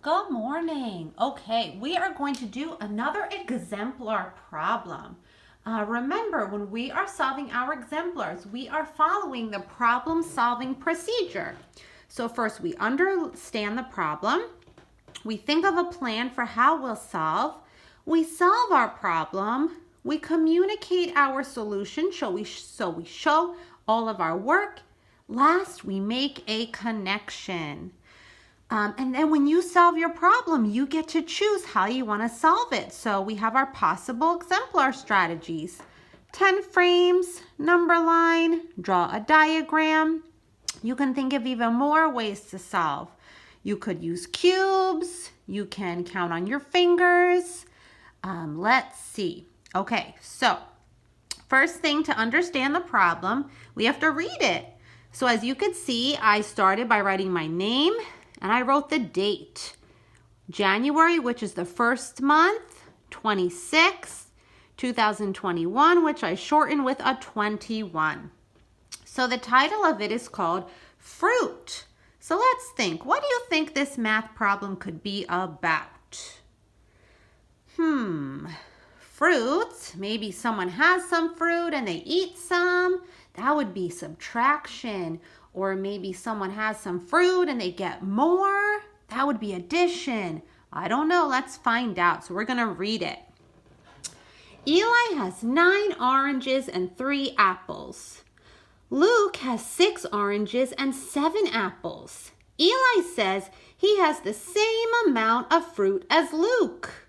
Good morning. Okay, we are going to do another exemplar problem. Remember, when we are solving our exemplars, we are following the problem-solving procedure. So first, we understand the problem. We think of a plan for how we'll solve. We solve our problem. We communicate our solution, so we show all of our work. Last, we make a connection. And then when you solve your problem, you get to choose how you want to solve it. So we have our possible exemplar strategies. 10 frames, number line, draw a diagram. You can think of even more ways to solve. You could use cubes. You can count on your fingers. Let's see. Okay, so first thing to understand the problem, we have to read it. So as you could see, I started by writing my name. And I wrote the date, January, which is the first month, 26, 2021, which I shortened with a 21. So the title of it is called Fruit. So let's think, what do you think this math problem could be about? Fruit, maybe someone has some fruit and they eat some. That would be subtraction. Or maybe someone has some fruit and they get more. That would be addition. I don't know. Let's find out. So we're going to read it. Eli has 9 oranges and 3 apples. Luke has 6 oranges and 7 apples. Eli says he has the same amount of fruit as Luke.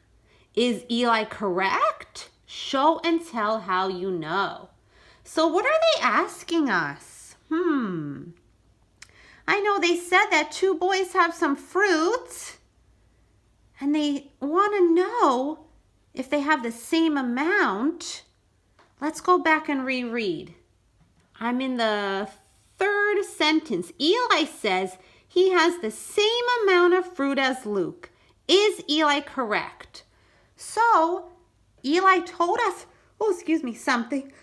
Is Eli correct? Show and tell how you know. So what are they asking us? I know they said that 2 boys have some fruit and they want to know if they have the same amount. Let's go back and reread. I'm in the 3rd sentence. Eli says he has the same amount of fruit as Luke. Is Eli correct? So Eli told us, something.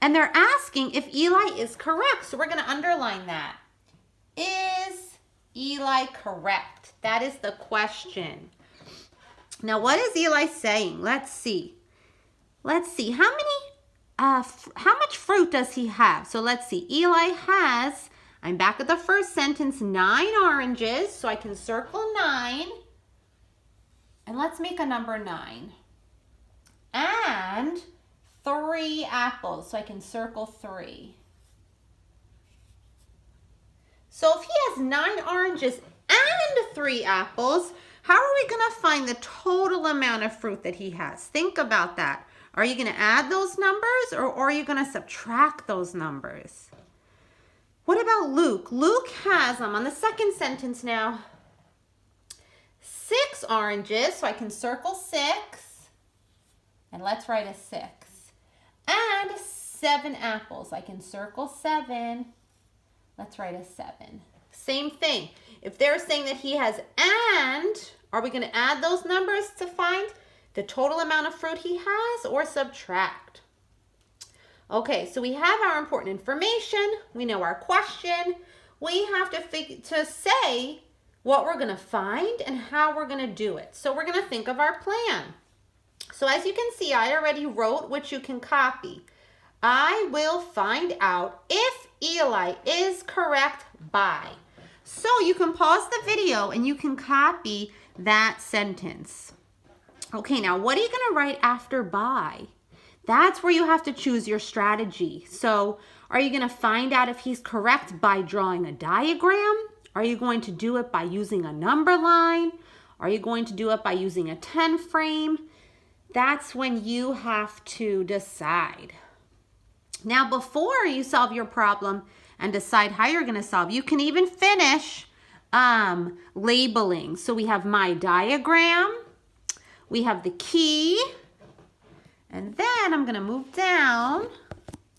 And they're asking if Eli is correct. So we're going to underline that. Is Eli correct? That is the question. Now, what is Eli saying? Let's see. How much fruit does he have? So let's see. Eli has, I'm back at the first sentence, 9 oranges. So I can circle 9. And let's make a number 9. And 3 apples. So I can circle 3. So if he has 9 oranges and 3 apples, how are we going to find the total amount of fruit that he has? Think about that. Are you going to add those numbers or are you going to subtract those numbers? What about Luke? Luke has, I'm on the second sentence now, 6 oranges, so I can circle 6. And let's write a 6. And 7 apples. I can circle 7. Let's write a 7. Same thing. If they're saying that he has and, are we going to add those numbers to find the total amount of fruit he has or subtract? Okay, so we have our important information. We know our question. We have to say what we're going to find and how we're going to do it. So we're going to think of our plan. So as you can see, I already wrote, which you can copy. I will find out if Eli is correct by. So you can pause the video and you can copy that sentence. Okay, now what are you going to write after by? That's where you have to choose your strategy. So are you going to find out if he's correct by drawing a diagram? Are you going to do it by using a number line? Are you going to do it by using a 10 frame? That's when you have to decide. Now, before you solve your problem and decide how you're going to solve, you can even finish labeling. So we have my diagram, we have the key, and then I'm going to move down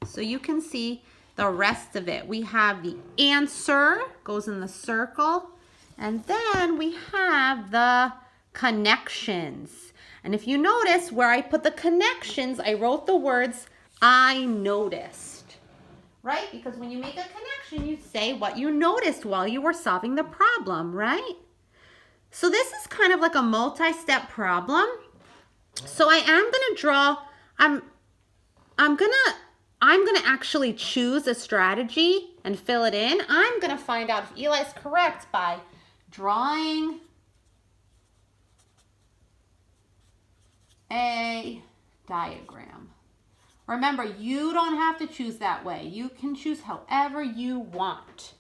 so you can see the rest of it. We have the answer, goes in the circle, and then we have the connections. And if you notice where I put the connections, I wrote the words I noticed, right? Because when you make a connection, you say what you noticed while you were solving the problem, right? So this is kind of like a multi-step problem. So I am going to draw, I'm going to actually choose a strategy and fill it in. I'm going to find out if Eli's correct by drawing a diagram. Remember, you don't have to choose that way. You can choose however you want.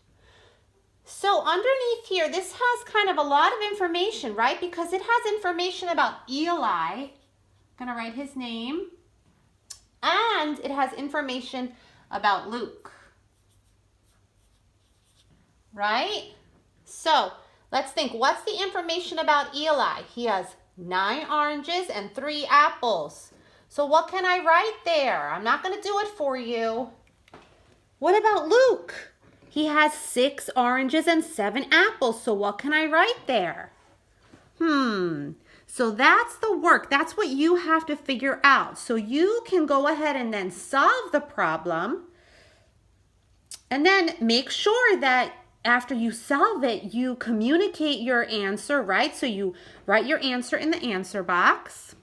So underneath here, this has kind of a lot of information, right? Because it has information about Eli. I'm going to write his name. And it has information about Luke. Right? So let's think. What's the information about Eli? He has 9 oranges and 3 apples. So what can I write there? I'm not going to do it for you. What about Luke? He has 6 oranges and 7 apples. So what can I write there? So that's the work. That's what you have to figure out. So you can go ahead and then solve the problem. And then make sure that after you solve it, you communicate your answer, right? So you write your answer in the answer box.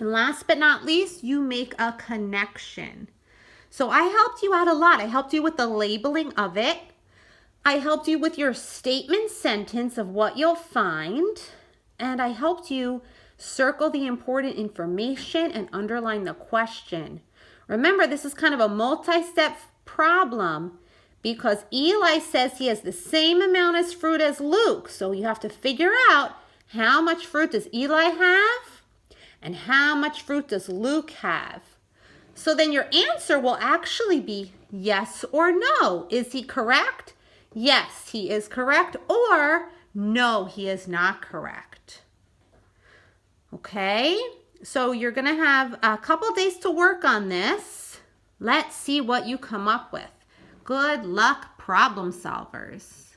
And last but not least, you make a connection. So I helped you out a lot. I helped you with the labeling of it. I helped you with your statement sentence of what you'll find. And I helped you circle the important information and underline the question. Remember, this is kind of a multi-step problem because Eli says he has the same amount of fruit as Luke. So you have to figure out how much fruit does Eli have and how much fruit does Luke have. So then your answer will actually be yes or no. Is he correct? Yes, he is correct. Or no, he is not correct. Okay, so you're going to have a couple days to work on this. Let's see what you come up with. Good luck, problem solvers.